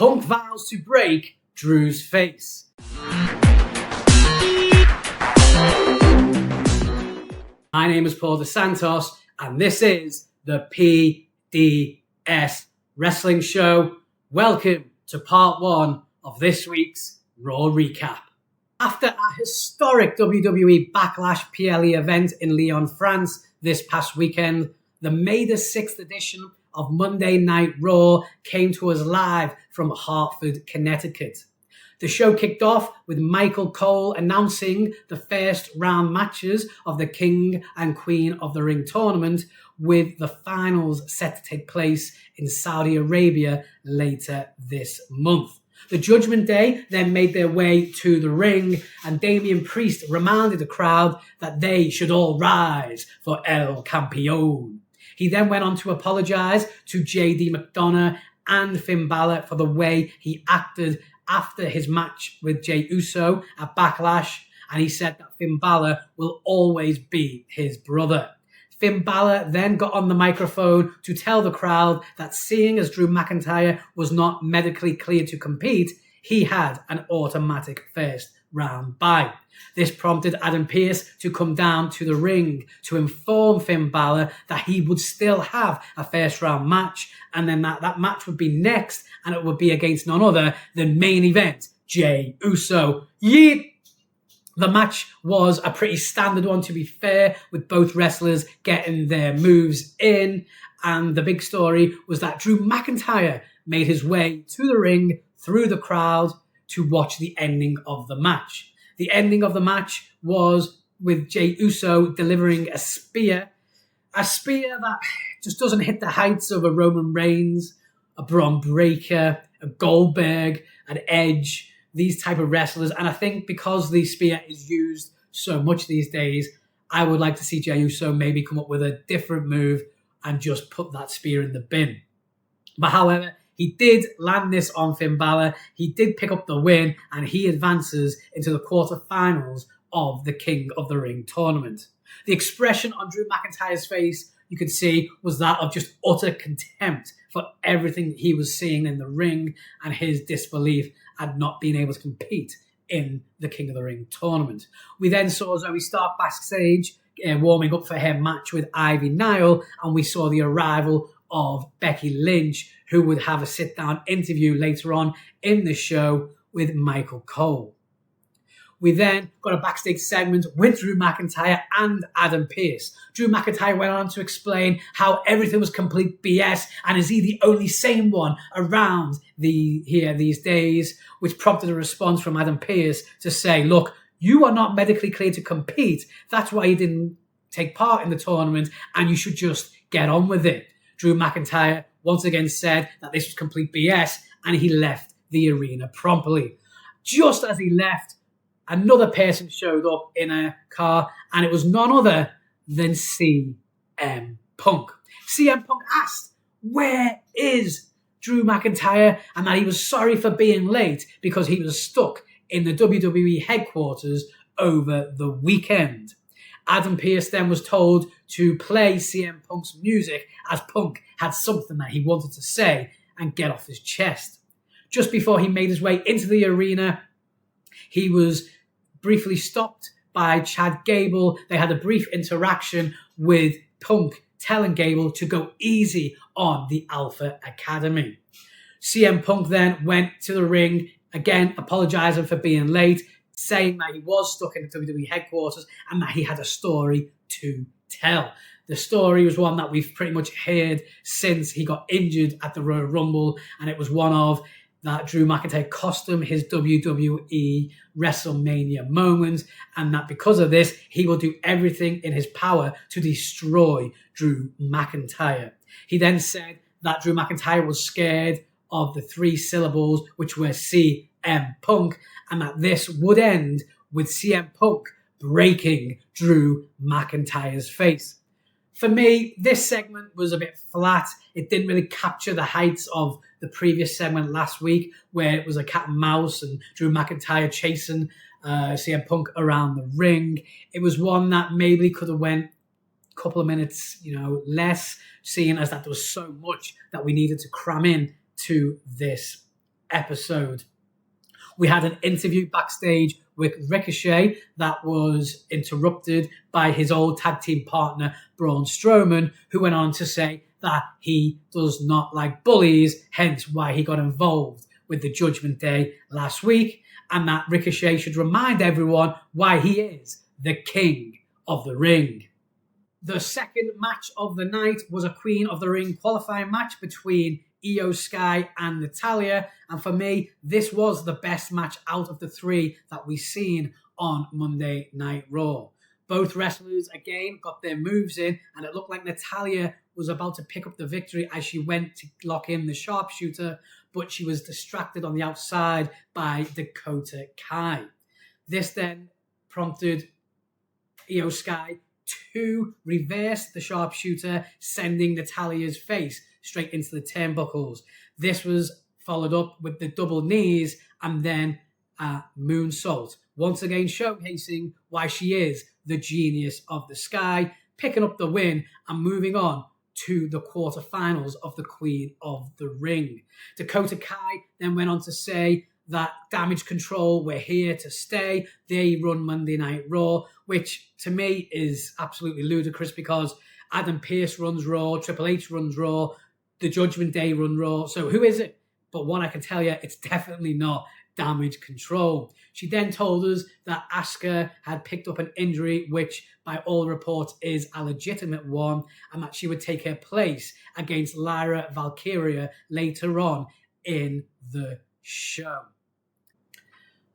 Punk vows to break Drew's face. My name is Paul Santos, and this is the PDS Wrestling Show. Welcome to part one of this week's Raw recap. After a historic WWE Backlash PLE event in Lyon, France this past weekend, the May the 6th edition of Monday Night Raw came to us live from Hartford, Connecticut. The show kicked off with Michael Cole announcing the first round matches of the King and Queen of the Ring tournament, with the finals set to take place in Saudi Arabia later this month. The Judgement Day then made their way to the ring, and Damian Priest reminded the crowd that they should all rise for El Campeon. He then went on to apologise to JD McDonough and Finn Balor for the way he acted after his match with Jey Uso at Backlash, and he said that Finn Balor will always be his brother. Finn Balor then got on the microphone to tell the crowd that seeing as Drew McIntyre was not medically cleared to compete, he had an automatic first round bye. This prompted Adam Pearce to come down to the ring to inform Finn Balor that he would still have a first round match, and then that match would be next, and it would be against none other than main event Jey Uso. Yeet! The match was a pretty standard one, to be fair, with both wrestlers getting their moves in, and the big story was that Drew McIntyre made his way to the ring through the crowd to watch the ending of the match. The ending of the match was with Jey Uso delivering a spear that just doesn't hit the heights of a Roman Reigns, a Braun Breaker, a Goldberg, an Edge, these type of wrestlers. And I think because the spear is used so much these days, I would like to see Jey Uso maybe come up with a different move and just put that spear in the bin. But however, he did land this on Finn Balor. He did pick up the win, and he advances into the quarterfinals of the King of the Ring tournament. The expression on Drew McIntyre's face, you could see, was that of just utter contempt for everything he was seeing in the ring and his disbelief at not being able to compete in the King of the Ring tournament. We then saw Zoe Stark backstage warming up for her match with Ivy Nile, and we saw the arrival of Becky Lynch, who would have a sit-down interview later on in the show with Michael Cole. We then got a backstage segment with Drew McIntyre and Adam Pearce. Drew McIntyre went on to explain how everything was complete BS, and is he the only sane one around here these days, which prompted a response from Adam Pearce to say, look, you are not medically cleared to compete. That's why you didn't take part in the tournament, and you should just get on with it. Drew McIntyre once again said that this was complete BS, and he left the arena promptly. Just as he left, another person showed up in a car, and it was none other than CM Punk. CM Punk asked, where is Drew McIntyre? And that he was sorry for being late because he was stuck in the WWE headquarters over the weekend. Adam Pearce then was told to play CM Punk's music as Punk had something that he wanted to say and get off his chest. Just before he made his way into the arena, he was briefly stopped by Chad Gable. They had a brief interaction with Punk telling Gable to go easy on the Alpha Academy. CM Punk then went to the ring, again apologising for being late, saying that he was stuck in the WWE headquarters and that he had a story to tell. The story was one that we've pretty much heard since he got injured at the Royal Rumble, and it was one of that Drew McIntyre cost him his WWE WrestleMania moment, and that because of this, he will do everything in his power to destroy Drew McIntyre. He then said that Drew McIntyre was scared of the three syllables, which were CM Punk, and that this would end with CM Punk breaking Drew McIntyre's face. For me, this segment was a bit flat. It didn't really capture the heights of the previous segment last week, where it was a cat and mouse and Drew McIntyre chasing CM Punk around the ring. It was one that maybe could have went a couple of minutes, less, seeing as that there was so much that we needed to cram in to this episode. We had an interview backstage with Ricochet that was interrupted by his old tag team partner, Braun Strowman, who went on to say that he does not like bullies, hence why he got involved with the Judgment Day last week, and that Ricochet should remind everyone why he is the king of the ring. The second match of the night was a Queen of the Ring qualifying match between Io Sky and Natalya, and for me, this was the best match out of the three that we've seen on Monday Night Raw. Both wrestlers, again, got their moves in, and it looked like Natalya was about to pick up the victory as she went to lock in the sharpshooter, but she was distracted on the outside by Dakota Kai. This then prompted Io Sky to reverse the sharpshooter, sending Natalya's face straight into the turnbuckles. This was followed up with the double knees and then a moonsault, once again showcasing why she is the genius of the Sky, picking up the win and moving on to the quarterfinals of the Queen of the Ring. Dakota Kai then went on to say that Damage Control were here to stay. They run Monday Night Raw, which to me is absolutely ludicrous because Adam Pearce runs Raw, Triple H runs Raw, the Judgment Day run Raw. So who is it? But one I can tell you, it's definitely not Damage Control. She then told us that Asuka had picked up an injury, which by all reports is a legitimate one, and that she would take her place against Lyra Valkyria later on in the show.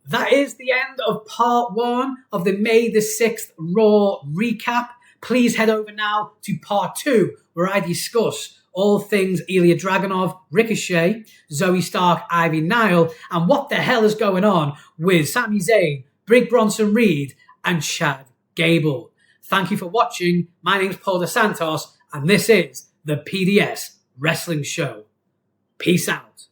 That is the end of part 1 of the May the 6th Raw recap. Please head over now to part 2, where I discuss all things Ilya Dragunov, Ricochet, Zoe Stark, Ivy Nile, and what the hell is going on with Sami Zayn, Brig Bronson Reed, and Chad Gable. Thank you for watching. My name's Paul DeSantos, and this is the PDS Wrestling Show. Peace out.